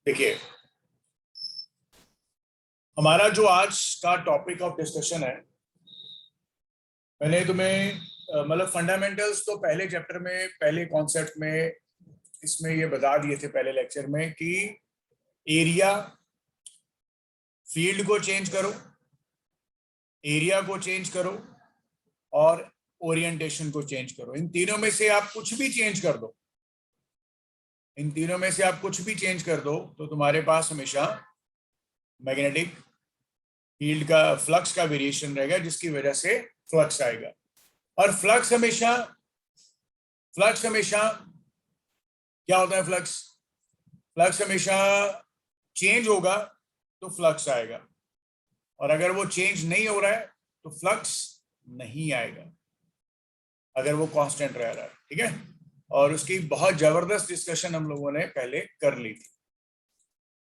देखिए, हमारा जो आज का टॉपिक ऑफ डिस्कशन है, मैंने तुम्हें मतलब फंडामेंटल्स तो पहले चैप्टर में, पहले कॉन्सेप्ट में इसमें ये बता दिए थे पहले लेक्चर में कि एरिया, फील्ड को चेंज करो, एरिया को चेंज करो और ओरिएंटेशन को चेंज करो। इन तीनों में से आप कुछ भी चेंज कर दो, इन तीनों में से आप कुछ भी चेंज कर दो तो तुम्हारे पास हमेशा मैग्नेटिक फील्ड का, फ्लक्स का वेरिएशन रहेगा, जिसकी वजह से फ्लक्स आएगा। और फ्लक्स हमेशा क्या होता है? फ्लक्स हमेशा चेंज होगा तो फ्लक्स आएगा, और अगर वो चेंज नहीं हो रहा है तो फ्लक्स नहीं आएगा, अगर वो कांस्टेंट रह रहा है। ठीक है, और उसकी बहुत जबरदस्त डिस्कशन हम लोगों ने पहले कर ली थी।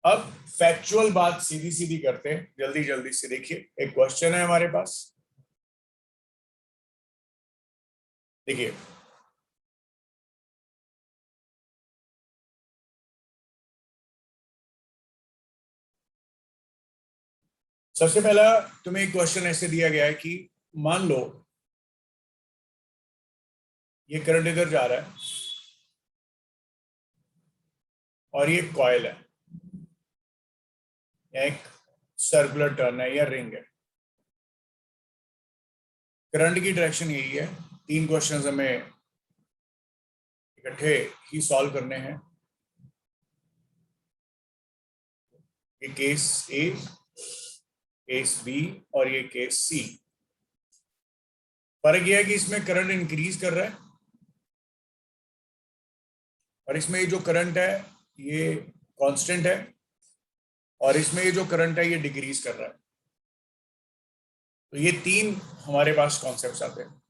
अब फैक्चुअल बात सीधी सीधी करते हैं, जल्दी जल्दी से। देखिए, एक क्वेश्चन है हमारे पास। देखिए, सबसे पहला तुम्हें एक क्वेश्चन ऐसे दिया गया है कि मान लो ये करंट इधर जा रहा है और ये कॉइल है, या एक सर्कुलर टर्न है या रिंग है। करंट की डायरेक्शन यही है। 3 क्वेश्चंस हमें इकट्ठे ही सॉल्व करने हैं। ये केस ए, केस बी और ये केस सी। फर्क यह है कि इसमें करंट इंक्रीज कर रहा है और इसमें ये जो करंट है ये कांस्टेंट है, और इसमें ये जो करंट है ये डिक्रीज कर रहा है। तो ये 3 हमारे पास कॉन्सेप्ट्स आते हैं।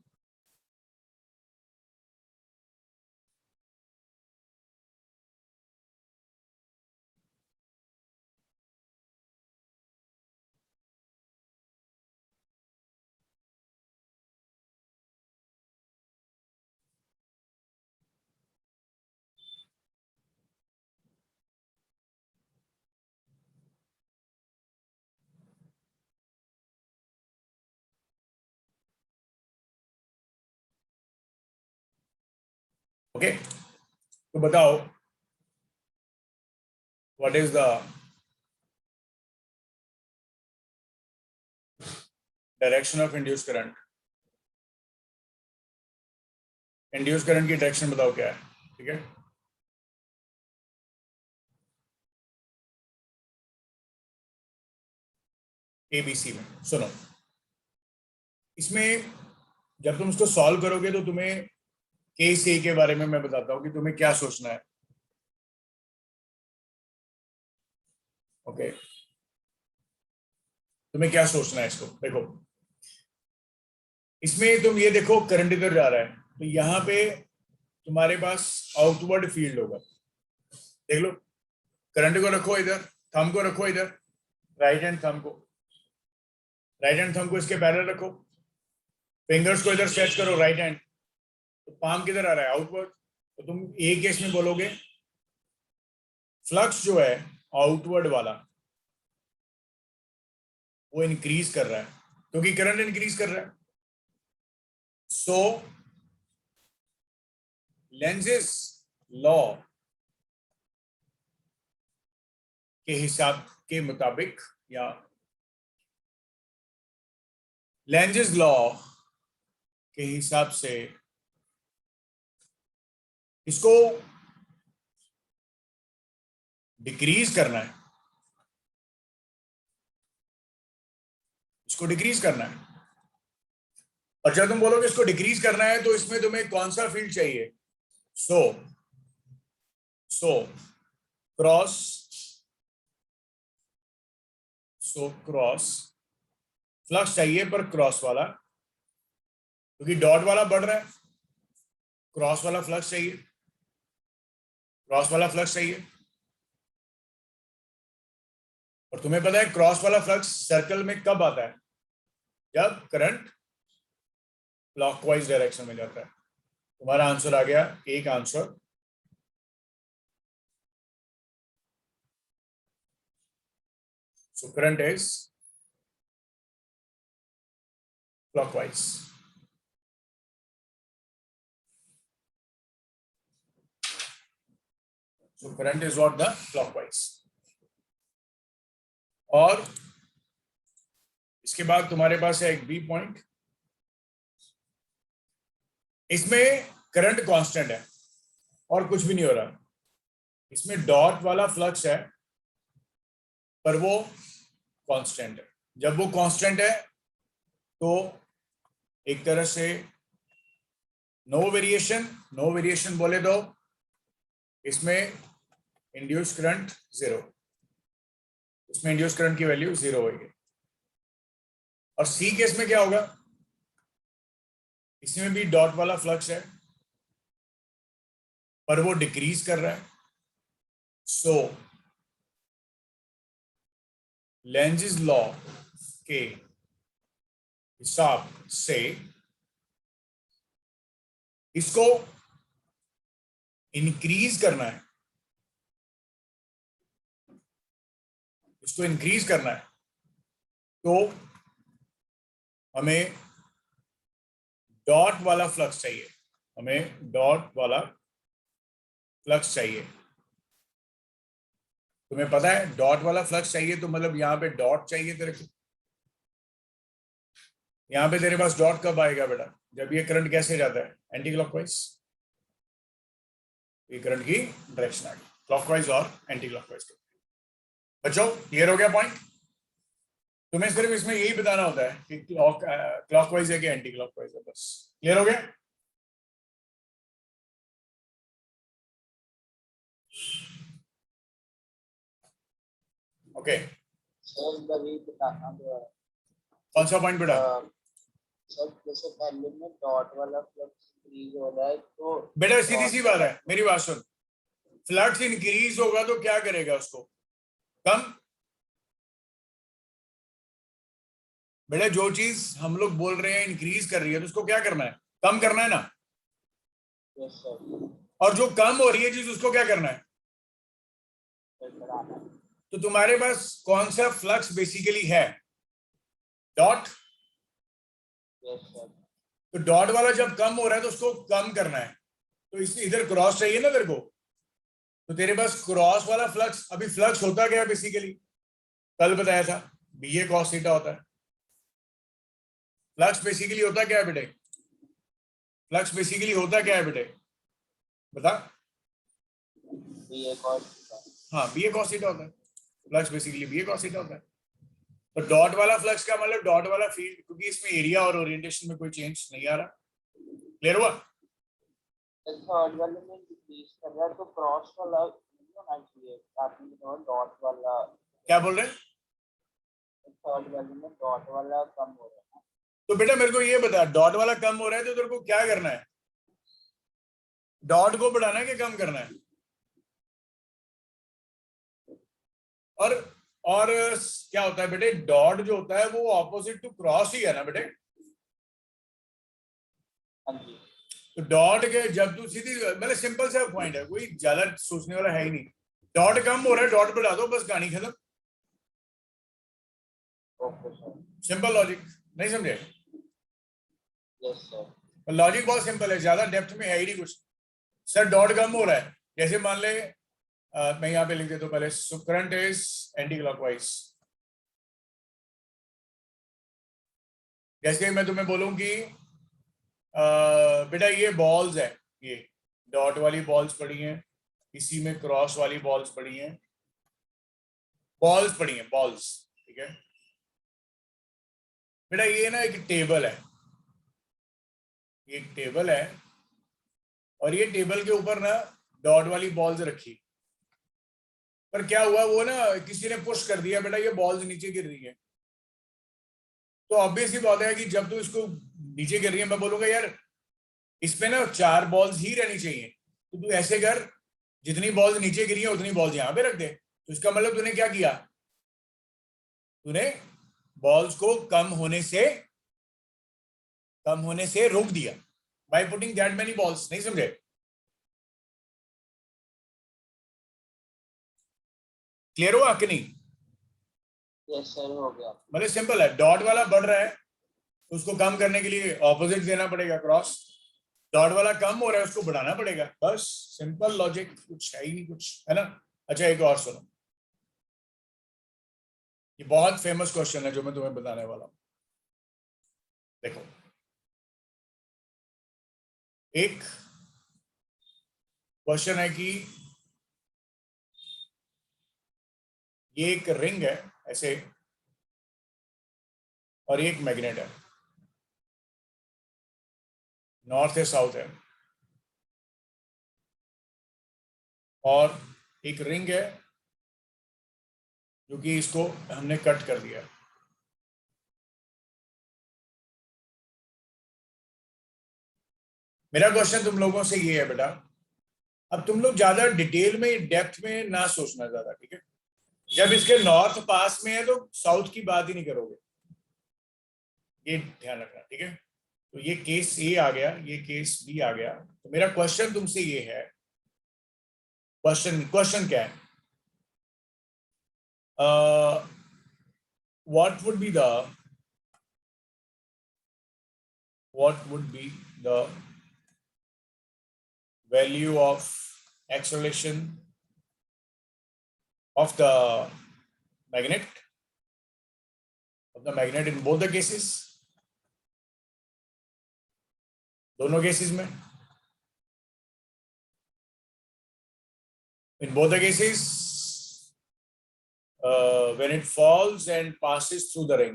ओके, तो बताओ, what is the direction of induce current? Induce current की डायरेक्शन बताओ क्या है? ठीक है, एबीसी में। सुनो, इसमें जब तुम इसको सॉल्व करोगे तो तुम्हें केस ए के बारे में मैं बताता हूं कि तुम्हें क्या सोचना है। ओके, तुम्हें क्या सोचना है इसको देखो। इसमें तुम ये देखो, करंट इधर जा रहा है तो यहाँ पे तुम्हारे पास आउटवर्ड फील्ड होगा। देख लो, करंट को रखो इधर, थंब को रखो इधर, राइट हैंड थंब को इसके पैरेलल रखो, फिंगर्स को इधर स्ट्रेच करो राइट हैंड, तो पाम किधर आ रहा है? आउटवर्ड। तो तुम एक केस में बोलोगे फ्लक्स जो है आउटवर्ड वाला वो इंक्रीज कर रहा है क्योंकि करंट इंक्रीज कर रहा है। सो लेंजेस लॉ के हिसाब के मुताबिक, या लेंजेस लॉ के हिसाब से इसको डिक्रीज करना है, इसको डिक्रीज करना है। और जब तुम बोलोगे इसको डिक्रीज करना है तो इसमें तुम्हें कौन सा फील्ड चाहिए? सो क्रॉस क्रॉस फ्लक्स चाहिए, पर क्रॉस वाला, क्योंकि डॉट वाला बढ़ रहा है। क्रॉस वाला फ्लक्स चाहिए, क्रॉस वाला फ्लक्स चाहिए। और तुम्हें पता है क्रॉस वाला फ्लक्स सर्कल में कब आता है? जब करंट क्लॉकवाइज डायरेक्शन में जाता है। तुम्हारा आंसर आ गया, एक answer So current is clockwise. So current is what? The clockwise. और इसके बाद तुम्हारे पास है एक बी पॉइंट, इसमें करंट कांस्टेंट है और कुछ भी नहीं हो रहा, इसमें डॉट वाला फ्लक्स है पर वो कांस्टेंट है। जब वो कांस्टेंट है तो एक तरह से नो वेरिएशन बोले तो इसमें इंड्यूस करंट जीरो, इसमें इंड्यूस करंट की वैल्यू जीरो होगी। और सी केस में क्या होगा, इसमें भी डॉट वाला फ्लक्स है पर वो डिक्रीज कर रहा है। सो लेंज़ लॉ के हिसाब से इसको इंक्रीज करना है, इसको इंक्रीज करना है तो हमें डॉट वाला फ्लक्स चाहिए, हमें डॉट वाला फ्लक्स चाहिए। तुम्हें पता है डॉट वाला फ्लक्स चाहिए तो मतलब यहां पे डॉट चाहिए तेरे को, यहां पे तेरे पास डॉट कब आएगा बेटा, जब ये करंट कैसे जाता है एंटी क्लॉकवाइज, ये करंट की डायरेक्शन आ गई क्लॉकवाइज और एंटी क्लॉकवाइज। बच्चों क्लियर हो गया पॉइंट? तुम्हें सिर्फ इसमें यही बताना होता है कि क्लॉकवाइज है कि एंटी क्लॉकवाइज है, बस। क्लियर हो गया? ओके कौन सा पॉइंट बेटा? जैसे पहले में डॉट वाला फ्लक्स इंक्रीज हो रहा है तो बेटा सीधी सी बात है, मेरी बात सुन, फ्लक्स इंक्रीज होगा तो क्या करेगा, उसको कम। बेटा जो चीज हम लोग बोल रहे हैं इंक्रीज कर रही है तो उसको क्या करना है, कम करना है ना। Yes sir. और जो कम हो रही है चीज उसको क्या करना है, तो तुम्हारे पास कौन सा फ्लक्स बेसिकली है, डॉट। Yes sir. तो डॉट वाला जब कम हो रहा है तो उसको कम करना है, तो इसलिए इधर क्रॉस चाहिए ना तेरे को, तो तेरे पास क्रॉस वाला फ्लक्स, अभी फ्लक्स होता क्या है बेसिकली, कल बताया था बी ए कॉस थीटा होता है। फ्लक्स बेसिकली होता क्या है बेटे, फ्लक्स बेसिकली होता क्या है बेटे बता। बी ए कॉस थीटा। हाँ बी ए कॉस थीटा होता है, फ्लक्स बेसिकली बी ए कॉस थीटा होता है। तो डॉट वाला फ्लक्स का मतलब डॉट वाला फील्ड, क्योंकि इसमें एरिया और ओरिएंटेशन में कोई चेंज नहीं आ रहा। क्लियर हुआ? थर्ड वाले में डिक्रीज कर रहा है तो क्रॉस वाला नहीं होना चाहिए, आपने तो डॉट वाला। क्या बोल रहे हैं? थर्ड वाले में डॉट वाला कम हो रहा है। तो बेटा मेरे को ये बता, डॉट वाला कम हो रहा है तो तेरे को क्या करना है, डॉट को बढ़ाना है कि कम करना है? और क्या होता है बेटे, डॉट जो होता है वो ऑपोजिट टू क्रॉस ही है ना बेटे। हाँ जी। तो डॉट के जब तू सीधी, मतलब सिंपल सा पॉइंट है, कोई ज्यादा सोचने वाला है ही नहीं। डॉट कम हो रहा है, डॉट बढ़ा दो, बस कहानी खत्म। Okay sir. सिंपल लॉजिक, नहीं समझे? Yes sir. लॉजिक बहुत सिंपल है, ज्यादा डेप्थ में है ही नहीं कुछ। सर डॉट कम हो रहा है, जैसे मान ले मैं यहाँ पे लिख देता हूँ पहले, so current is anti clockwise. जैसे मैं तुम्हें बोलूं कि बेटा ये बॉल्स है, ये डॉट वाली बॉल्स पड़ी हैं, इसी में क्रॉस वाली बॉल्स पड़ी हैं, बॉल्स पड़ी हैं, बॉल्स, ठीक है बेटा। ये ना एक टेबल है, ये एक टेबल है और ये टेबल के ऊपर ना डॉट वाली बॉल्स रखी, पर क्या हुआ, वो ना किसी ने पुश कर दिया बेटा, ये बॉल्स नीचे गिर रही है। तो ऑब्वियस ही बात है कि जब तू इसको नीचे गिर रही है, मैं बोलूंगा यार इस पे ना 4 बॉल्स ही रहनी चाहिए, तो तू ऐसे कर, जितनी बॉल्स नीचे गिरी है उतनी बॉल्स यहां पे रख दे। तो इसका मतलब तूने क्या किया, तूने बॉल्स को कम होने से रोक दिया by putting that many balls. नहीं समझे? क्लियर हुआ कि नहीं? यस सर, हो गया। मतलब सिंपल है, डॉट वाला बढ़ रहा है तो उसको कम करने के लिए ऑपोजिट देना पड़ेगा, क्रॉस। डॉट वाला कम हो रहा है उसको बढ़ाना पड़ेगा, बस सिंपल लॉजिक, कुछ है ही नहीं कुछ, है ना। अच्छा एक और सुनो, ये बहुत फेमस क्वेश्चन है जो मैं तुम्हें बताने वाला हूं। देखो, एक क्वेश्चन है कि ये एक रिंग है ऐसे, और ये एक मैग्नेट है, नॉर्थ है साउथ है, और एक रिंग है जो कि इसको हमने कट कर दिया। मेरा क्वेश्चन तुम लोगों से ये है बेटा, अब तुम लोग ज्यादा डिटेल में डेप्थ में ना सोचना ज्यादा, ठीक है। जब इसके नॉर्थ पास में है तो साउथ की बात ही नहीं करोगे, ये ध्यान रखना, ठीक है। तो ये केस ए आ गया, ये केस बी आ गया। तो मेरा क्वेश्चन तुमसे ये है, क्वेश्चन क्या है, what would be the what would be the value of acceleration of the magnet in both the cases, दोनों केसेस में, in both the cases, when it falls and passes through the ring,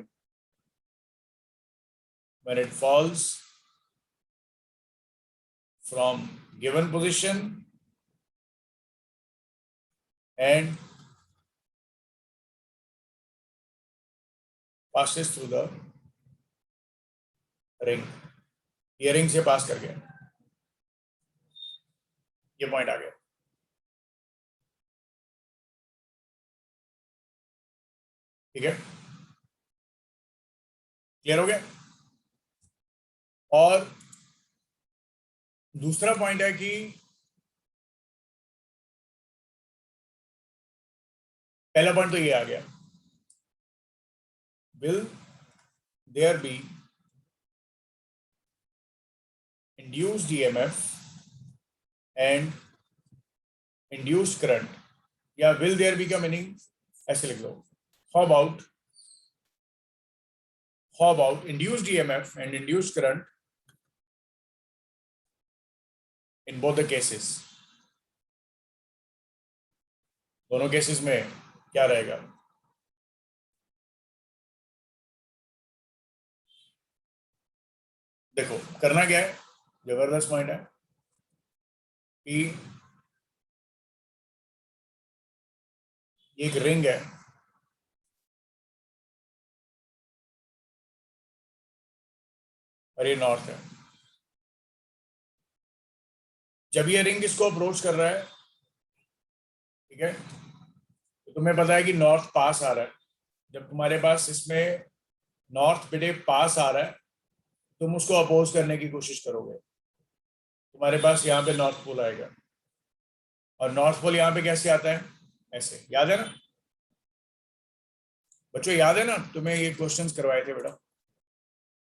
when it falls from given position and passes through the ring, ये ring से पास कर गया, ये point आ गया, ठीक है, क्लियर हो गया। और दूसरा पॉइंट है कि पहला पॉइंट तो ये आ गया, will there be induced EMF and induced current, या will there be का मीनिंग ऐसे लिख लो, how about induced EMF and induced current in both the cases, दोनों केसेस में क्या रहेगा। देखो करना क्या है, जबरदस्त पॉइंट है कि एक रिंग है और ये नॉर्थ है, जब ये रिंग इसको अप्रोच कर रहा है, ठीक है, तो तुम्हें पता है कि नॉर्थ पास आ रहा है, जब तुम्हारे पास इसमें नॉर्थ बेटे पास आ रहा है, तुम उसको अपोज करने की कोशिश करोगे, तुम्हारे पास यहाँ पे नॉर्थ पोल आएगा, और नॉर्थ पोल यहाँ पे कैसे आता है, ऐसे, याद है ना बच्चों, याद है ना तुम्हें ये क्वेश्चंस करवाए थे बेटा,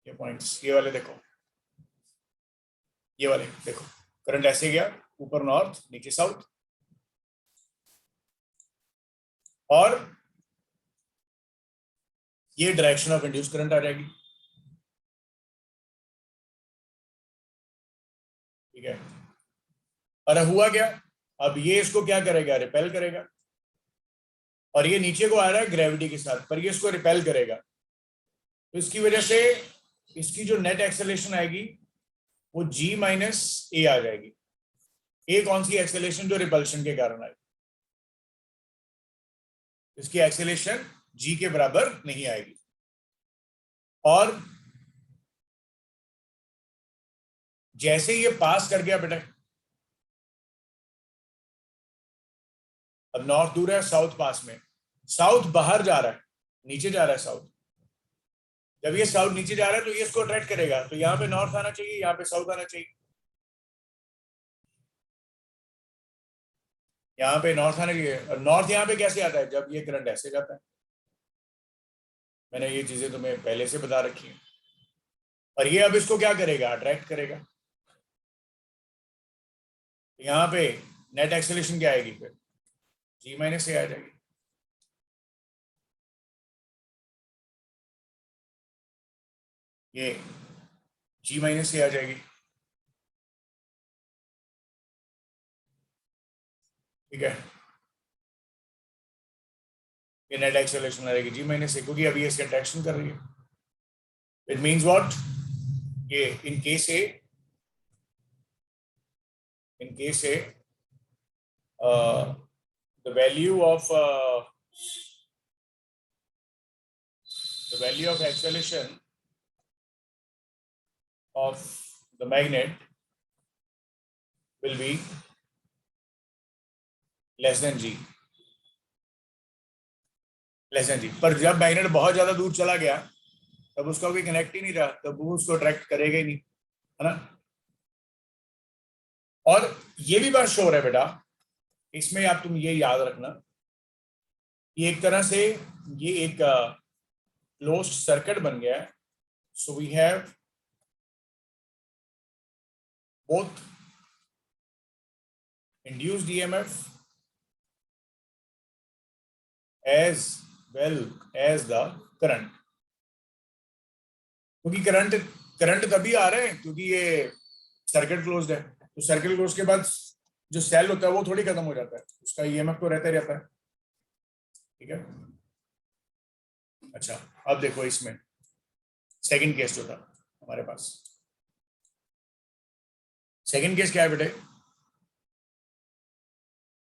ये पॉइंट्स, ये वाले देखो, ये वाले देखो, करंट ऐसे गया, ऊपर नॉर्थ नीचे साउथ, और ये डायरेक्शन ऑफ इंड्यूस करंट आ जाएगी, ठीक है। और हुआ क्या, अब ये इसको क्या करेगा, रिपेल करेगा, और ये नीचे को आ रहा है ग्रेविटी के साथ, पर ये इसको रिपेल करेगा, तो इसकी वजह से इसकी जो नेट एक्सेलेरेशन आएगी वो g माइनस ए आ जाएगी। ए कौन सी एक्सेलेरेशन, जो रिपल्शन के कारण आएगी, इसकी एक्सेलेरेशन g के बराबर नहीं आएगी। और जैसे ये पास कर गया बेटा, अब नॉर्थ दूर है, साउथ पास में, साउथ बाहर जा रहा है, नीचे जा रहा है साउथ, जब ये साउथ नीचे जा रहा है तो ये इसको अट्रैक्ट करेगा, तो यहाँ पे नॉर्थ आना चाहिए, यहाँ पे साउथ आना चाहिए, यहाँ पे नॉर्थ आना चाहिए, और नॉर्थ यहाँ पे कैसे आता है, जब ये करंट ऐसे जाता है, मैंने ये चीजें तुम्हें पहले से बता रखी हैं। और ये अब इसको क्या करेगा, अट्रैक्ट करेगा। यहाँ पे नेट एक्सेलरेशन क्या आएगी, फिर जी माइनस से आ जाएगी। ये जी माइनस से आ जाएगी, ठीक है। ये नेट एक्सेलरेशन आ जाएगी जी माइनस से, क्योंकि अभी इसकी अट्रैक्शन कर रही है। इट मीन्स व्हाट, ये in case A, the value of acceleration of the magnet will be less than g, पर जब मैग्नेट बहुत ज्यादा दूर चला गया तब उसका कोई कनेक्ट ही नहीं रहा, तब वो उसको अट्रैक्ट करेगा ही नहीं, है ना। और ये भी बात श्योर है बेटा, इसमें आप तुम ये याद रखना, ये एक तरह से ये एक क्लोज्ड सर्किट बन गया है। So we have both induced EMF as well as the current, क्योंकि करंट तभी आ रहे हैं क्योंकि ये सर्किट क्लोज्ड है। तो सर्किट क्लोज के बाद जो सेल होता है वो थोड़ी खत्म हो जाता है, उसका ईएमएफ तो रहता ही रहता है, ठीक है। अच्छा, अब देखो इसमें सेकंड केस जो था हमारे पास, सेकंड केस क्या है बेटे,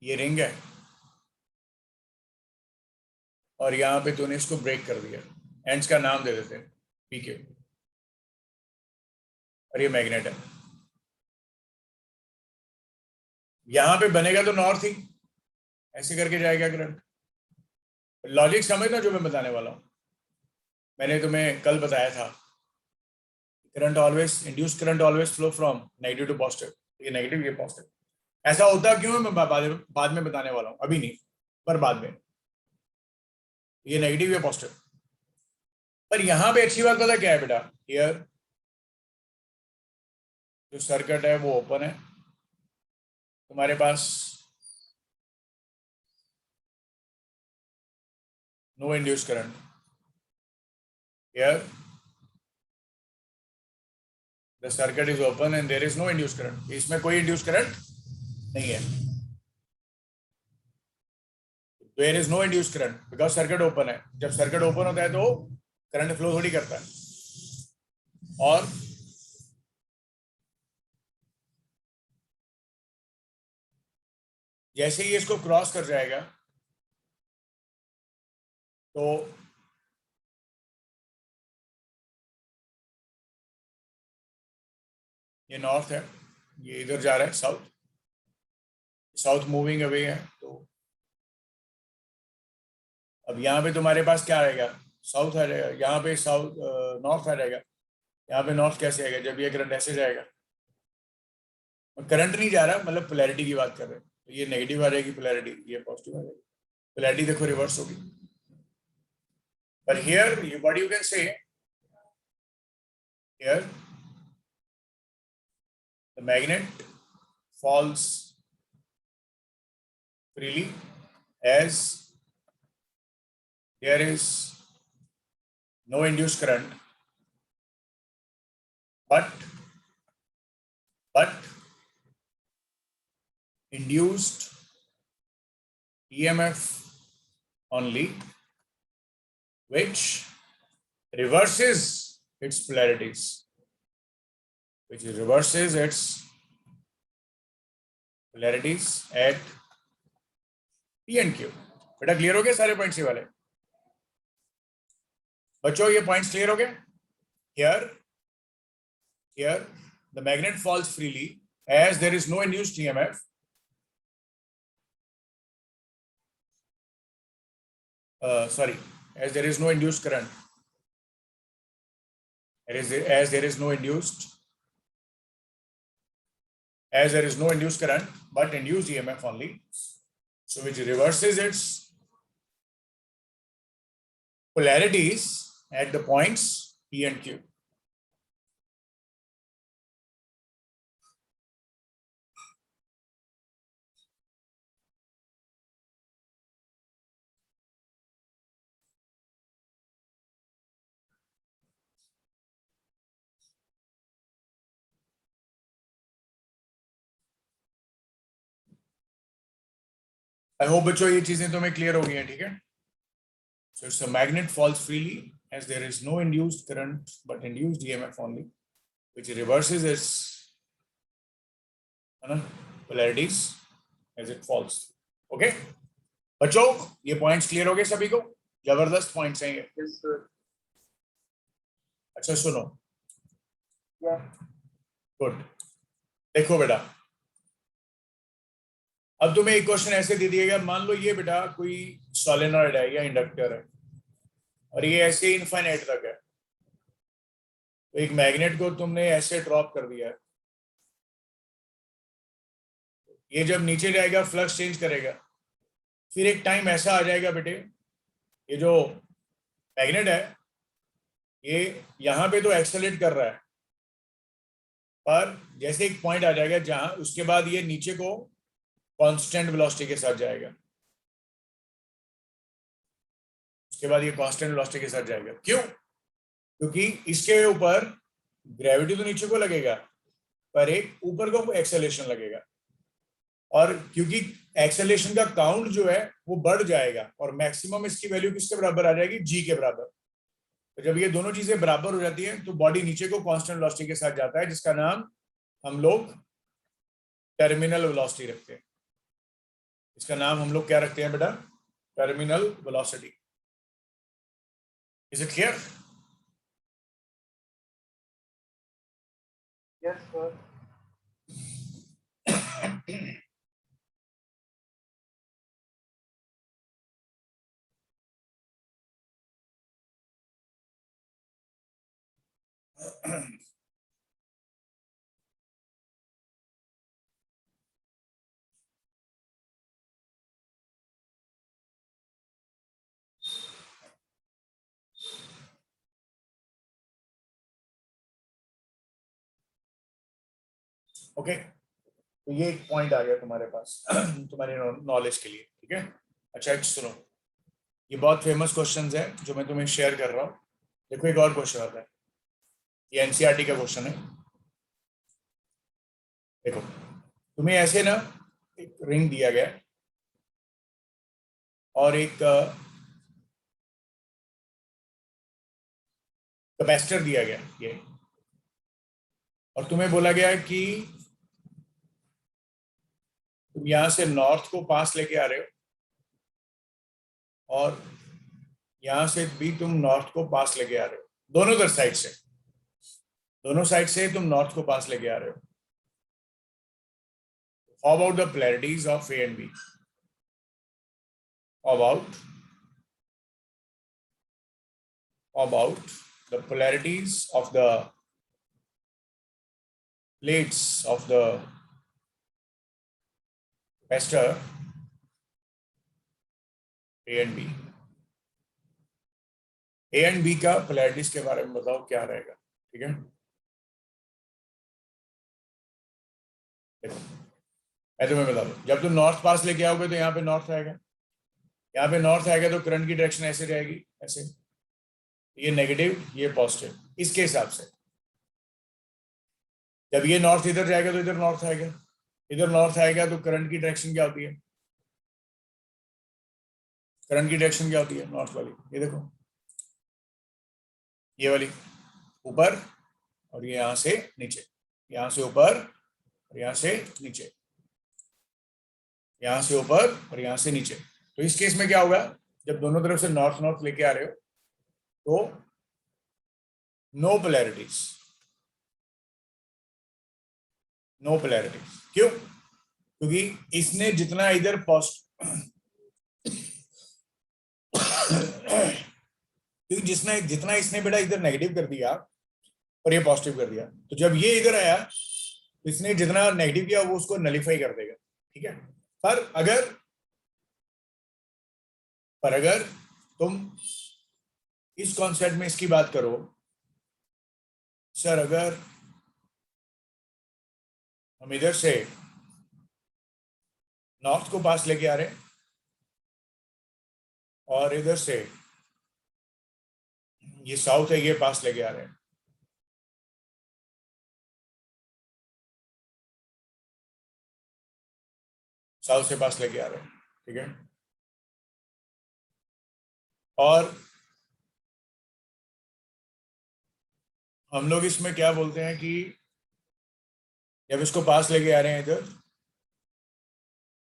ये रिंग है और यहां पे तूने इसको ब्रेक कर दिया, एंड्स का नाम दे देते हैं पीक्यू, और ये मैग्नेट है। यहां पे बनेगा तो नॉर्थ ही, ऐसे करके जाएगा करंट। लॉजिक समझना जो मैं बताने वाला हूं, मैंने तुम्हें कल बताया था, current always, induce current always flow from negative to positive, ये नेगेटिव ये पॉजिटिव। ऐसा होता क्यों है मैं बाद में बताने वाला हूं, अभी नहीं पर बाद में। ये नेगेटिव या पॉजिटिव, पर यहां पे अच्छी बात पता क्या है बेटा, हियर जो सर्किट है वो ओपन है, तुम्हारे पास no induce current, here the circuit is open and there is no induce current, इसमें कोई इंड्यूस करंट नहीं है, there is no induce current because circuit open है। जब सर्किट ओपन होता है तो करंट फ्लो थोड़ी करता है, और जैसे ही इसको क्रॉस कर जाएगा तो ये नॉर्थ है, ये इधर जा रहा है साउथ, साउथ मूविंग अवे है। तो अब यहाँ पे तुम्हारे पास क्या आएगा, साउथ आ जाएगा, यहाँ पे साउथ नॉर्थ आ जाएगा। यहाँ पे नॉर्थ कैसे आएगा, जब ये करंट ऐसे जाएगा, करंट नहीं जा रहा, मतलब पोलैरिटी की बात कर रहे हैं, तो ये नेगेटिव आ जाएगी पोलैरिटी, ये पॉजिटिव आ जाएगी, पोलैरिटी देखो रिवर्स होगी। But here, what you can say, here the magnet falls freely as there is no induced current, but induced EMF only, which reverses its polarities, at P and Q। बेटा clear हो गया सारे points वाले बच्चों, ये points clear हो गए। Here the magnet falls freely as there is no induced EMF, as there is no induced current, as there is no induced current but induced EMF only, so which reverses its polarities at the points P and Q. I hope बच्चों ये चीजें तुम्हें clear हो गई हैं, ठीक है? So it's a magnet falls freely as there is no induced current but induced EMF only, which reverses its polarities as it falls. Okay? बच्चों ये पॉइंट्स क्लियर हो गए सभी को? जबरदस्त पॉइंट्स हैं ये। Yes, sir. अच्छा सुनो, Yeah. गुड। देखो बेटा, अब तुम्हें एक क्वेश्चन ऐसे दे दिएगा, मान लो ये बेटा कोई सोलेनॉइड है या इंडक्टर है और ये ऐसे इनफाइनाइट तक है, तो एक मैग्नेट को तुमने ऐसे ड्रॉप कर दिया है, ये जब नीचे जाएगा फ्लक्स चेंज करेगा, फिर एक टाइम ऐसा आ जाएगा बेटे, ये जो मैग्नेट है ये यहाँ पे तो एक्सेलरेट कर रहा है, पर जैसे एक पॉइंट आ जाएगा जहां उसके बाद ये नीचे को कांस्टेंट वेलोसिटी के साथ जाएगा, उसके बाद ये कांस्टेंट वेलोसिटी के साथ जाएगा। क्यों? क्योंकि इसके ऊपर ग्रेविटी तो नीचे को लगेगा पर एक ऊपर को एक्सेलरेशन लगेगा, और क्योंकि एक्सेलरेशन का काउंट जो है वो बढ़ जाएगा और मैक्सिमम इसकी वैल्यू किसके बराबर आ जाएगी? जी के बराबर। तो जब ये दोनों चीजें बराबर हो जाती हैं तो बॉडी नीचे को कांस्टेंट वेलोसिटी के साथ जाता है, जिसका नाम हम लोग टर्मिनल वेलोसिटी रखते हैं। इसका नाम हम लोग क्या रखते हैं बेटा? Terminal velocity. Is it clear? Yes, sir. Okay, तो ये एक पॉइंट आ गया तुम्हारे पास तुम्हारे नॉलेज के लिए, ठीक है? अच्छा एक सुनो, ये बहुत फेमस क्वेश्चंस है जो मैं तुम्हें शेयर कर रहा हूँ। देखो एक और क्वेश्चन आता है, ये एनसीईआरटी का क्वेश्चन है। देखो तुम्हें ऐसे ना एक रिंग दिया गया और एक कैपेसिटर दिया गया ये, और तुम्हें बोला गया कि तुम यहां से नॉर्थ को पास लेके आ रहे हो और यहां से भी तुम नॉर्थ को पास लेके आ रहे हो, दोनों साइड से, दोनों साइड से तुम नॉर्थ को पास लेके आ रहे हो। How about the polarities of A and B? About the polarities of the plates of the capacitor A and B. A and B का polarities के बारे में बताओ क्या रहेगा, ठीक है? देखो मैं तुम्हें बता दूं, जब तुम नॉर्थ पास लेके आओगे तो यहाँ पे नॉर्थ आएगा, यहाँ पे नॉर्थ आएगा तो करंट की डायरेक्शन ऐसे जाएगी, ऐसे, ये नेगेटिव ये पॉजिटिव, इसके हिसाब से। जब ये नॉर्थ इधर जाएगा तो इधर नॉर्थ आएगा, इधर नॉर्थ आएगा तो करंट की डायरेक्शन क्या होती है? करंट की डायरेक्शन क्या होती है नॉर्थ वाली? ये देखो, ये वाली ऊपर, और ये यहां से नीचे, यहां से ऊपर और यहां से नीचे, यहां से ऊपर और यहां से नीचे। तो इस केस में क्या होगा, जब दोनों तरफ से नॉर्थ नॉर्थ लेके आ रहे हो तो नो पोलैरिटीज, नो पोलैरिटीज। क्यों? क्योंकि इसने जितना इधर क्योंकि जितना इसने बेटा इधर नेगेटिव कर दिया और ये पॉजिटिव कर दिया, तो जब ये इधर आया तो इसने जितना नेगेटिव किया वो उसको नलिफाई कर देगा, ठीक है? पर अगर तुम इस कॉन्सेप्ट में इसकी बात करो सर, अगर हम इधर से नॉर्थ को पास लेके आ रहे हैं और इधर से ये साउथ है, ये पास लेके आ रहे हैं, साउथ से पास लेके आ रहे हैं, ठीक है। और हम लोग इसमें क्या बोलते हैं कि जब इसको पास लेके आ रहे हैं इधर,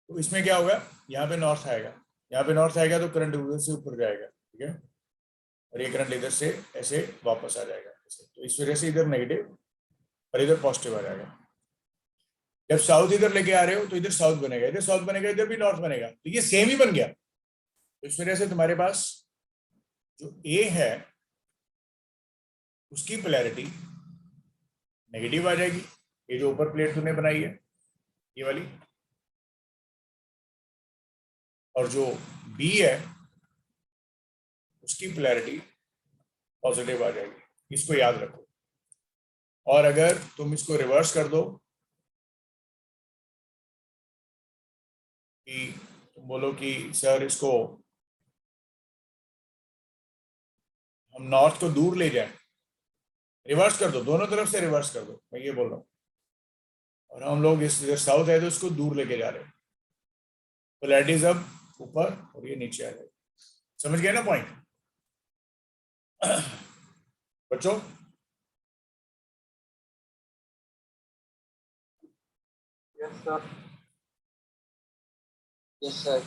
तो इसमें क्या होगा, यहाँ पे नॉर्थ आएगा, यहाँ पे नॉर्थ आएगा तो करंट उधर से ऊपर जाएगा, ठीक है, और ये करंट इधर से ऐसे वापस आ जाएगा ऐसे। तो इस वजह से इधर नेगेटिव और इधर पॉजिटिव आ जाएगा। जब साउथ इधर लेके आ रहे हो तो इधर साउथ बनेगा, इधर साउथ बनेगा, इधर भी नॉर्थ बनेगा, तो ये सेम ही बन गया। तो इस वजह से तुम्हारे पास जो ए है उसकी पोलैरिटी नेगेटिव आ जाएगी, ये जो ऊपर प्लेट तूने बनाई है ये वाली, और जो बी है उसकी पोलैरिटी पॉजिटिव आ जाएगी, इसको याद रखो। और अगर तुम इसको रिवर्स कर दो कि तुम बोलो कि सर इसको हम नॉर्थ को दूर ले जाएं, रिवर्स कर दो, दोनों तरफ से रिवर्स कर दो, मैं ये बोल रहा हूँ, और हम लोग इस इधर साउथ है तो इसको दूर लेके जा रहे हैं, पोलैरिटीज अब ऊपर और ये नीचे आ जाएगी। समझ गए ना पॉइंट बच्चों? Yes sir. Yes sir.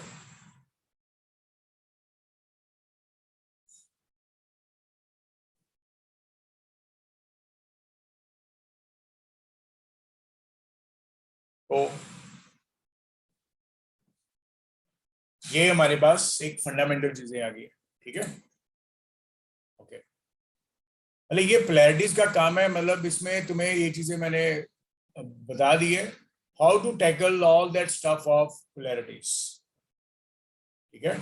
तो ये हमारे पास एक फंडामेंटल चीजें आ गई, ठीक है, ओके। मतलब ये पोलैरिटीज का काम है, मतलब इसमें तुम्हें ये चीजें मैंने बता दी है, how to tackle all that stuff of polarities, ठीक है,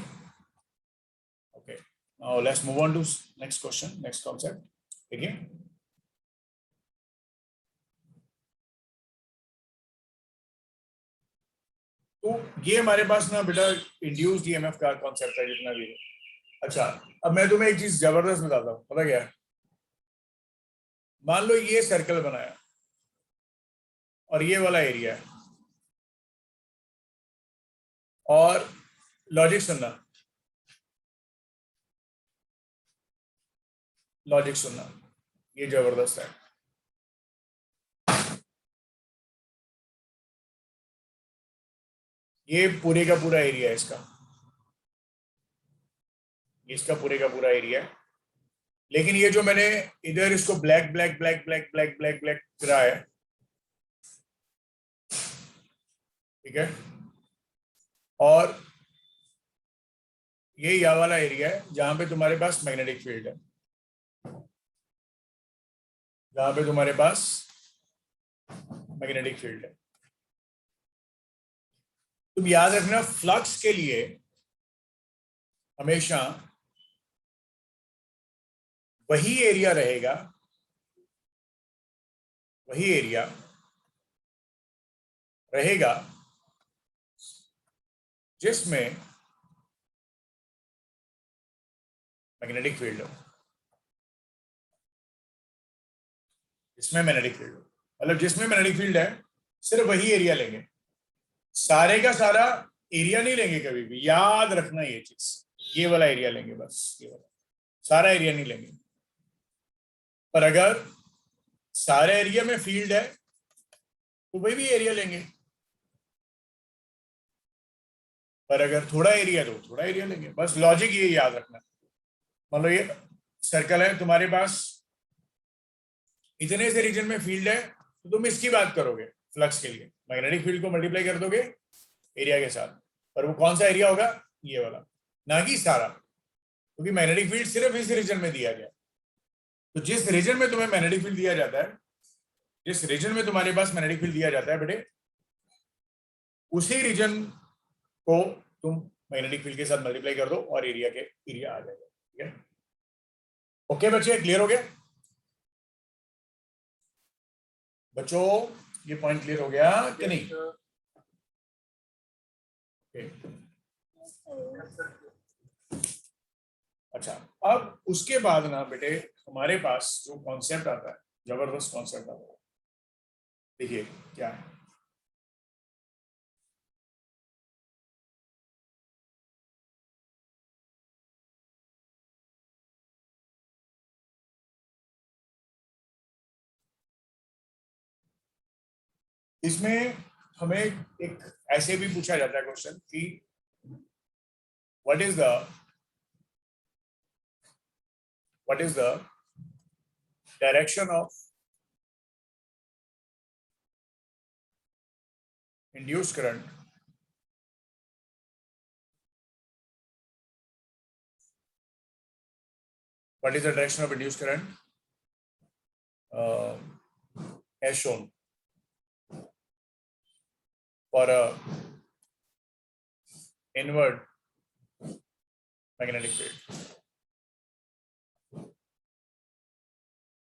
okay. Now let's move on to next question, next concept, देखिए। तो ये हमारे पास ना बेटा इंड्यूस्ड ईएमएफ का कॉन्सेप्ट है जितना भी है। अच्छा, अब मैं तुम्हें एक चीज जबरदस्त बताता हूँ, पता क्या है? मान लो ये सर्कल बनाया और ये वाला एरिया है, और लॉजिक सुनना, लॉजिक सुनना, ये जबरदस्त है। ये पूरे का पूरा एरिया है इसका, इसका पूरे का पूरा एरिया है, लेकिन ये जो मैंने इधर इसको black black black black black black black करा है, ठीक है, और ये यहाँ वाला एरिया है जहां पे तुम्हारे पास मैग्नेटिक फील्ड है, जहां पे तुम्हारे पास मैग्नेटिक फील्ड है। तुम याद रखना, फ्लक्स के लिए हमेशा वही एरिया रहेगा, वही एरिया रहेगा जिसमें मैग्नेटिक फील्ड हो, जिसमें मैग्नेटिक फील्ड हो, मतलब जिसमें मैग्नेटिक फील्ड है सिर्फ वही एरिया लेंगे, सारे का सारा एरिया नहीं लेंगे कभी भी, याद रखना ये चीज, ये वाला एरिया लेंगे बस, ये वाला, सारा एरिया नहीं लेंगे। पर अगर सारे एरिया में फील्ड है तो वही भी एरिया लेंगे, पर अगर थोड़ा एरिया तो थोड़ा एरिया लेंगे, बस लॉजिक ये याद रखना। मान लो ये सर्कल है, तुम्हारे पास इतने से रीजन में फील्ड है, तो तुम इसकी बात करोगे फ्लक्स के लिए, मैग्नेटिक फील्ड को मल्टीप्लाई कर दोगे एरिया के साथ, पर वो कौन सा एरिया होगा, ये वाला, ना कि सारा, क्योंकि मैग्नेटिक फील्ड सिर्फ इस रीजन में दिया गया। तो जिस रीजन में तुम्हें मैग्नेटिक फील्ड दिया जाता है, जिस रीजन में तुम्हारे पास मैग्नेटिक फील्ड दिया जाता है बेटे, उसी रीजन को तुम मैग्नेटिक फील्ड के साथ मल्टीप्लाई कर दो और एरिया आ जाएगा, ठीक है। ओके बच्चे, क्लियर हो गया बच्चों? ये पॉइंट क्लियर हो गया कि नहीं? अच्छा, अब उसके बाद ना बेटे हमारे पास जो कॉन्सेप्ट आता है, जबरदस्त कॉन्सेप्ट आता है, देखिए क्या है। इसमें हमें एक ऐसे भी पूछा जाता है क्वेश्चन कि what is the direction of induced current what is the direction of induced current as shown for a inward magnetic field।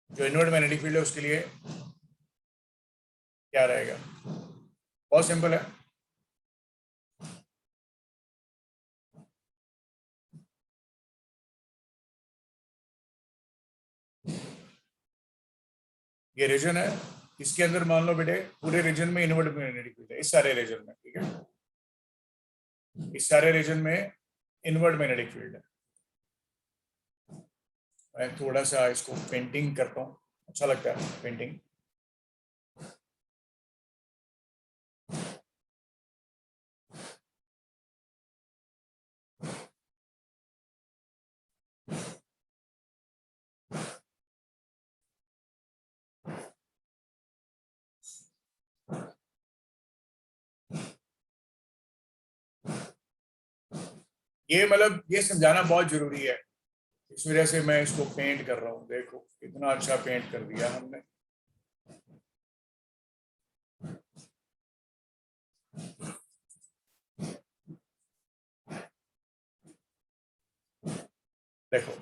जो इनवर्ड मैग्नेटिक फील्ड है उसके लिए क्या रहेगा? बहुत सिंपल है, ये रीजन है, इसके अंदर मान लो बेटे पूरे रीजन में इनवर्ड मैग्नेटिक फील्ड है, इस सारे रीजन में, ठीक है, इस सारे रीजन में इनवर्ड मैग्नेटिक फील्ड है। मैं थोड़ा सा इसको पेंटिंग करता हूँ, अच्छा लगता है पेंटिंग। ये मतलब ये समझाना बहुत जरूरी है, इस वजह से मैं इसको पेंट कर रहा हूँ। देखो कितना अच्छा पेंट कर दिया हमने। देखो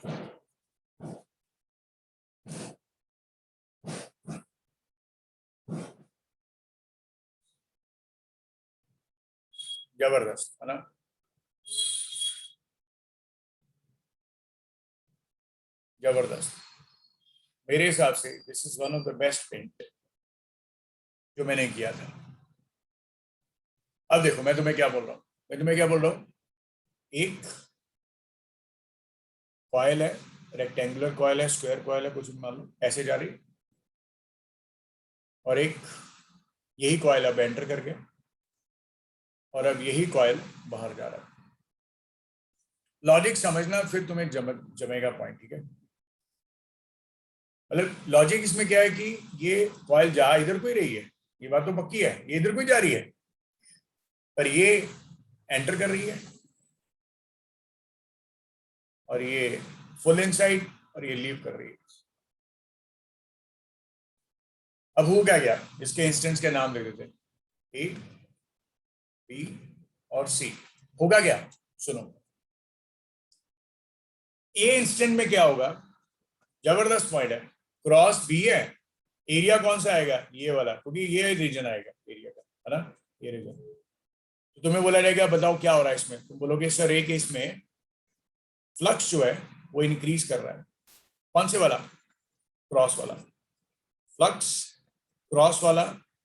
जबरदस्त है ना, जबरदस्त। मेरे हिसाब से this is one of the best paint जो मैंने किया था। अब देखो मैं तुम्हें क्या बोल रहा हूँ, एक कॉइल है, रेक्टेंगुलर कॉइल है, स्क्वायर कॉइल है, कुछ भी मान लो, ऐसे जा रही, और एक यही कॉइल अब एंटर करके, और अब यही कॉइल बाहर जा रहा है। लॉजिक समझना, फिर तुम्हें जमेगा पॉइंट, ठीक है? मतलब लॉजिक इसमें क्या है कि ये कॉइल जा इधर को ही रही है, ये बात तो पक्की है, ये इधर को ही जा रही है, पर ये एंटर कर रही है, और ये फुल इनसाइड, और ये लीव कर रही है। अब हो क्या गया, इसके इंस्टेंट्स के नाम दे देते, ए, बी और सी। होगा क्या, सुनो, ए इंस्टेंट में क्या होगा, जबरदस्त पॉइंट है, क्रॉस बी है, एरिया कौन सा आएगा, ये वाला, क्योंकि ये रीजन आएगा एरिया का, है ना, ये रीजन। तो तुम्हें बोला जाएगा बताओ क्या हो रहा है इसमें, तुम बोलोगे सर एक इसमें फ्लक्स जो है वो इंक्रीज कर रहा है। कौन से वाला, क्रॉस वाला, फ्लक्स क्रॉस वाला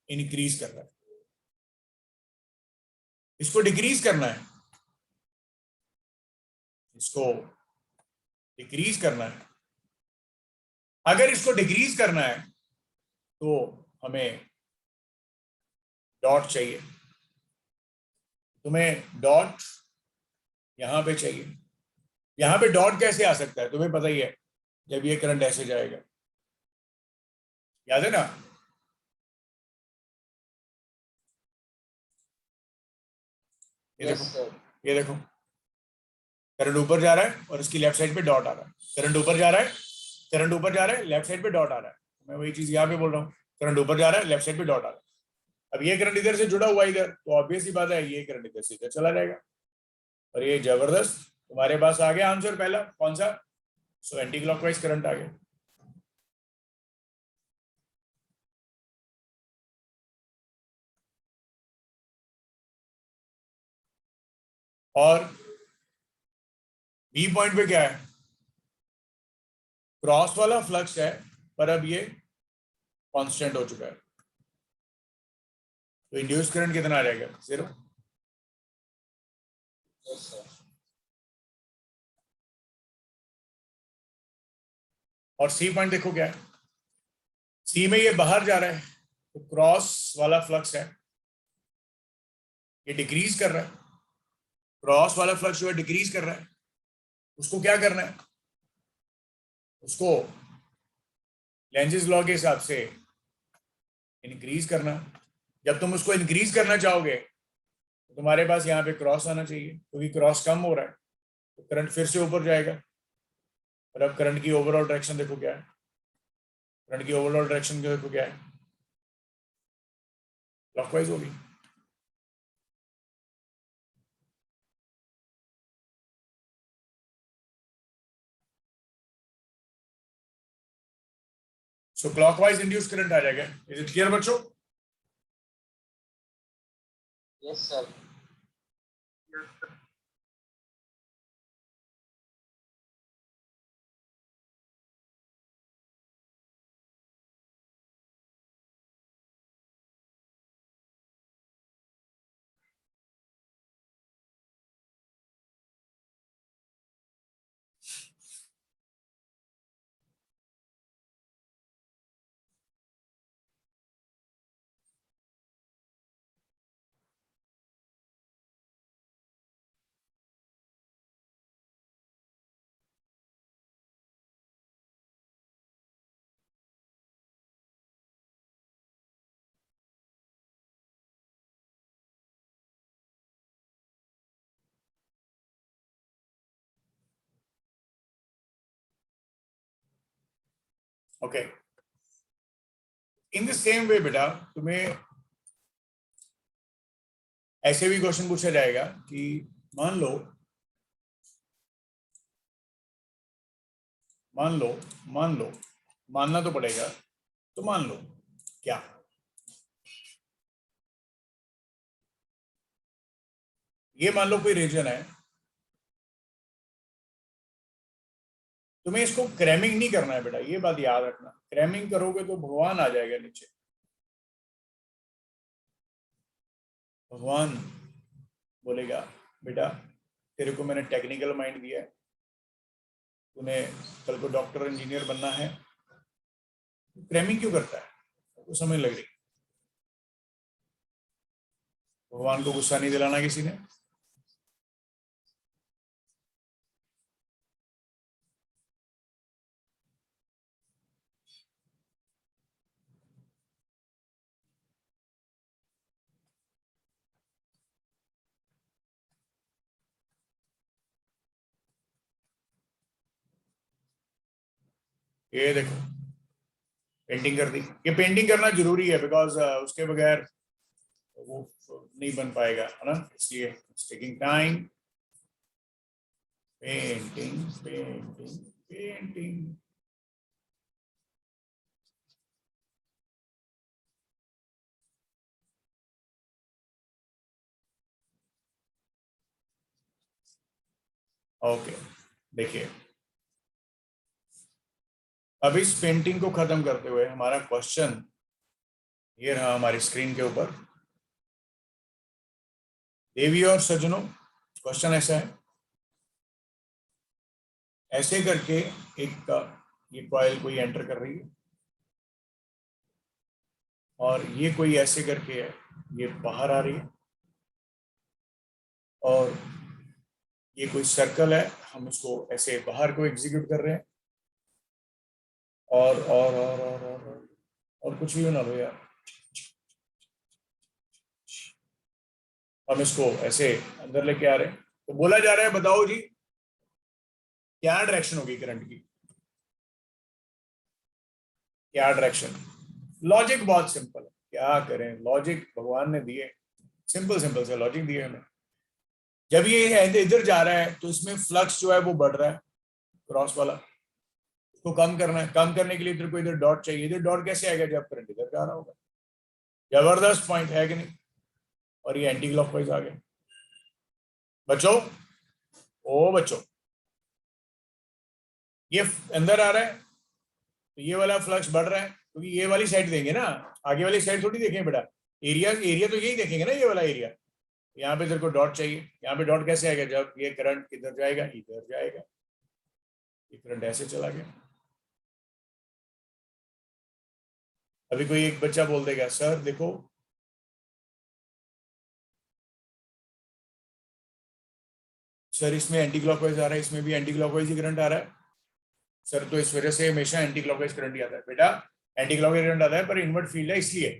इंक्रीज कर रहा है, इसको डिक्रीज करना है, इसको डिक्रीज करना है। अगर इसको डिक्रीज करना है तो हमें डॉट चाहिए, तुम्हें डॉट यहां पे चाहिए। यहां पे डॉट कैसे आ सकता है, तुम्हें पता ही है, जब ये करंट ऐसे जाएगा, याद है ना, ये देखो, ये देखो करंट ऊपर जा रहा है और इसकी लेफ्ट साइड पे डॉट आ रहा है, करंट ऊपर जा रहा है, करंट ऊपर जा रहा है, लेफ्ट साइड पे डॉट आ रहा है। मैं वही चीज यहाँ पे बोल रहा हूँ, करंट ऊपर जा रहा है, लेफ्ट साइड पे डॉट आ रहा है। अब ये करंट इधर से जुड़ा हुआ इधर, तो ऑब्वियस ही बात है ये करंट इधर से इधर चला जाएगा। और ये जबरदस्त, तुम्हारे पास आ गया आंसर पहला, कौन सा, सो एंटी क्लॉकवाइज करंट आ गया। और बी पॉइंट पे क्या है, क्रॉस वाला फ्लक्स है पर अब ये कांस्टेंट हो चुका है, तो इंड्यूस करंट कितना आ जाएगा, 0। Yes sir. और सी पॉइंट देखो क्या है, सी में ये बाहर जा रहा है, तो क्रॉस वाला फ्लक्स है, ये डिक्रीज कर रहा है, क्रॉस वाला फ्लक्स जो है डिक्रीज कर रहा है, उसको क्या करना है, उसको लेंजेस लॉ के हिसाब से इंक्रीज करना। जब तुम उसको इंक्रीज करना चाहोगे तो तुम्हारे पास यहाँ पे क्रॉस आना चाहिए, क्योंकि क्रॉस कम हो रहा है तो करंट फिर से ऊपर जाएगा। और अब करंट की ओवरऑल डायरेक्शन देखो क्या है, करंट की ओवरऑल डायरेक्शन देखो क्या है, क्लॉकवाइज होगी। सो क्लॉकवाइज इंड्यूस करंट आ जाएगा। इज इट क्लियर बच्चों? Yes sir. Okay, in the same way बेटा तुम्हें ऐसे भी क्वेश्चन पूछा जाएगा कि मान लो मानना तो पड़ेगा, तो मान लो क्या, ये मान लो कोई रीजन है, तुम्हें इसको क्रैमिंग नहीं करना है बेटा, ये बात याद रखना, क्रैमिंग करोगे तो भगवान आ जाएगा नीचे। भगवान बोलेगा बेटा तेरे को मैंने टेक्निकल माइंड दिया है, तूने कल को डॉक्टर इंजीनियर बनना है, क्रैमिंग क्यों करता है, तो समझ लग रही। भगवान को गुस्सा नहीं दिलाना किसी ने। ये देखो पेंटिंग कर दी, ये पेंटिंग करना जरूरी है बिकॉज उसके बगैर वो नहीं बन पाएगा, है ना, इसलिए taking time. Painting painting painting. Okay देखिए, अब इस पेंटिंग को खत्म करते हुए हमारा क्वेश्चन ये रहा हमारी स्क्रीन के ऊपर। देवी और सज्जनों, क्वेश्चन ऐसा है, ऐसे करके एक ये कॉइल कोई एंटर कर रही है और ये कोई ऐसे करके है ये बाहर आ रही है, और ये कोई सर्कल है, हम इसको ऐसे बाहर को एग्जीक्यूट कर रहे हैं, और कुछ भी ना लो यार, हम इसको ऐसे अंदर लेके आ रहे हैं। तो बोला जा रहा है बताओ जी क्या डायरेक्शन होगी करंट की, क्या डायरेक्शन। लॉजिक बहुत सिंपल है, क्या करें, लॉजिक भगवान ने दिए, सिंपल सिंपल से लॉजिक दिए हमें। जब ये इधर जा रहा है तो इसमें फ्लक्स जो है वो बढ़ रहा है, क्रॉस वाला, उसको कम करना है, कम करने के लिए तेरे को इधर डॉट चाहिए। इधर डॉट कैसे आएगा जब करंट इधर जा रहा होगा? जबरदस्त पॉइंट है कि नहीं? और ये एंटी क्लॉकवाइज आ गया बच्चों। ओ बच्चों, ये अंदर आ रहा है तो ये वाला फ्लक्स बढ़ रहा है, क्योंकि ये वाली साइड देंगे ना, आगे वाली साइड थोड़ी देखेंगे बेटा। एरिया एरिया तो यही देखेंगे ना, ये वाला एरिया। यहाँ पे तेरे को डॉट चाहिए, यहाँ पे डॉट कैसे आएगा जब ये करंट किधर जाएगा? इधर जाएगा। ये करंट ऐसे चला गया। अभी कोई एक बच्चा बोल देगा सर देखो सर इसमें एंटी क्लॉकवाइज आ रहा है, इसमें भी एंटी क्लॉकवाइज ही करंट आ रहा है सर, तो इस वजह से हमेशा एंटी क्लॉकवाइज करंट ही आता है। बेटा एंटी क्लॉकवाइज करंट आता है पर इनवर्ट फील्ड है इसलिए,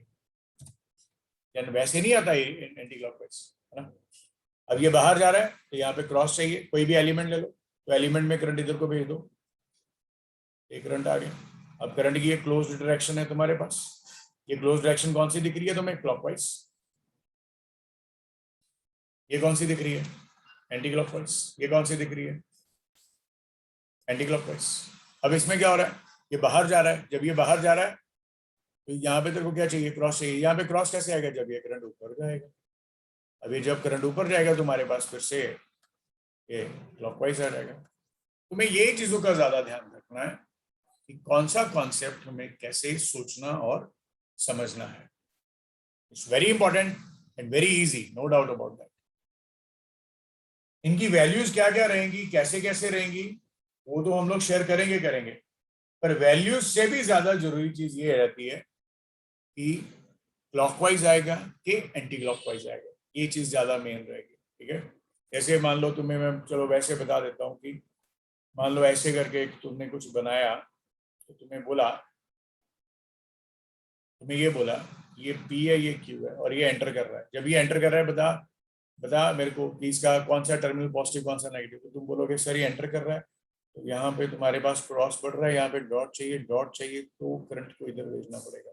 यानी वैसे नहीं आता एंटी क्लॉकवाइज, है ना। अब ये बाहर जा रहा है तो यहाँ पे क्रॉस चाहिए, कोई भी एलिमेंट ले लो, तो एलिमेंट में करंट इधर को भेज दो, एक करंट आ गया। अब करंट की ये क्लोज डायरेक्शन है तुम्हारे पास, ये क्लोज डायरेक्शन कौन सी दिख रही है तुम्हें? क्लॉकवाइज। ये कौन सी दिख रही है? Anti clockwise. ये कौन सी दिख रही है? Anti clockwise. अब इसमें क्या हो रहा है? ये बाहर जा रहा है, जब ये बाहर जा रहा है तो यहाँ पे तेरे को क्या चाहिए? क्रॉस चाहिए। यहाँ पे क्रॉस कैसे आएगा? जब ये करंट ऊपर जाएगा। अभी जब करंट ऊपर जाएगा तुम्हारे पास फिर से ये क्लॉकवाइज आ जाएगा। तुम्हें ये चीजों का ज्यादा ध्यान रखना है कि कौन सा कॉन्सेप्ट हमें कैसे सोचना और समझना है। It's very important and very easy, no doubt about that. इनकी वैल्यूज क्या क्या रहेंगी, कैसे कैसे रहेंगी, वो तो हम लोग शेयर करेंगे, पर वैल्यूज से भी ज्यादा जरूरी चीज ये रहती है कि क्लॉकवाइज आएगा कि एंटी क्लॉकवाइज आएगा, ये चीज ज्यादा मेन रहेगी। ठीक है, जैसे मान लो तुम्हें मैं चलो वैसे बता देता हूँ कि मान लो ऐसे करके तुमने कुछ बनाया तो तुम्हें ये बोला ये P है ये Q है और ये एंटर कर रहा है। जब ये एंटर कर रहा है बता मेरे को कि इसका कौन सा टर्मिनल पॉजिटिव कौन सा नेगेटिव, तो तुम बोलोगे सर ये एंटर कर रहा है तो यहाँ पे तुम्हारे पास क्रॉस बढ़ रहा है, यहाँ पे डॉट चाहिए तो करंट को इधर भेजना पड़ेगा।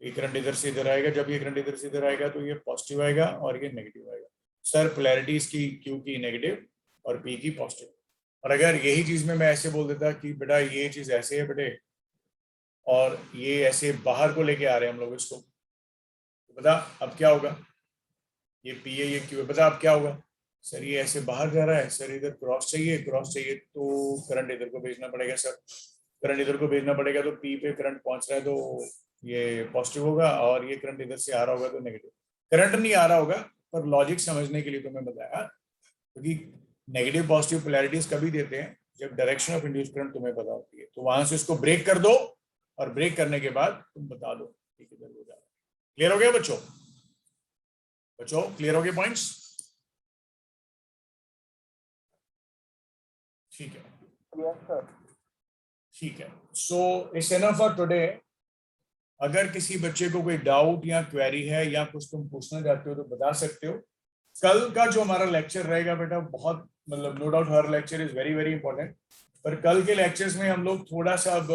ये करंट इधर से इधर आएगा, जब ये करंट इधर से इधर आएगा तो ये पॉजिटिव आएगा और ये नेगेटिव आएगा। सर पोलैरिटी इसकी Q की नेगेटिव और P की पॉजिटिव। और अगर यही चीज में मैं ऐसे बोल देता कि बेटा ये चीज ऐसे है बेटे और ये ऐसे बाहर को लेके आ रहे हैं हम लोग इसको, तो बता अब क्या होगा? ये P है ये Q है, बता अब क्या होगा? सर ये ऐसे बाहर जा रहा है, सर इधर क्रॉस चाहिए तो करंट इधर को भेजना पड़ेगा। सर करंट इधर को भेजना पड़ेगा तो P पे करंट पहुंच रहा है तो ये पॉजिटिव होगा और ये करंट इधर से आ रहा होगा तो नेगेटिव। करंट नहीं आ रहा होगा पर लॉजिक समझने के लिए तुम्हें बताया, क्योंकि नेगेटिव पॉजिटिव पोलैरिटीज कभी देते हैं जब डायरेक्शन ऑफ इंड्यूस्ड करंट तुम्हें पता होती है, तो वहां से उसको ब्रेक कर दो और ब्रेक करने के बाद तुम बता दो कि किधर हो जा रहा है। क्लियर हो गया बच्चों? क्लियर हो गए पॉइंट्स? ठीक है, यस सर। ठीक है। So it's enough for today. अगर किसी बच्चे को कोई डाउट या क्वेरी है या कुछ तुम पूछना चाहते हो तो बता सकते हो। कल का जो हमारा लेक्चर रहेगा बेटा बहुत मतलब नो डाउट हर lecture is very very important, पर कल के लेक्चर्स में हम लोग थोड़ा सा अब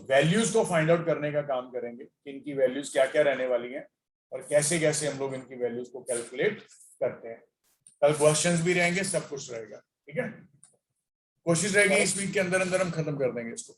वैल्यूज को फाइंड आउट करने का काम करेंगे कि इनकी वैल्यूज क्या क्या रहने वाली हैं और कैसे कैसे हम लोग इनकी वैल्यूज को कैलकुलेट करते हैं। कल क्वेश्चंस भी रहेंगे, सब कुछ रहेगा। ठीक है, कोशिश रहेगी इस वीक के अंदर अंदर हम खत्म कर देंगे इसको।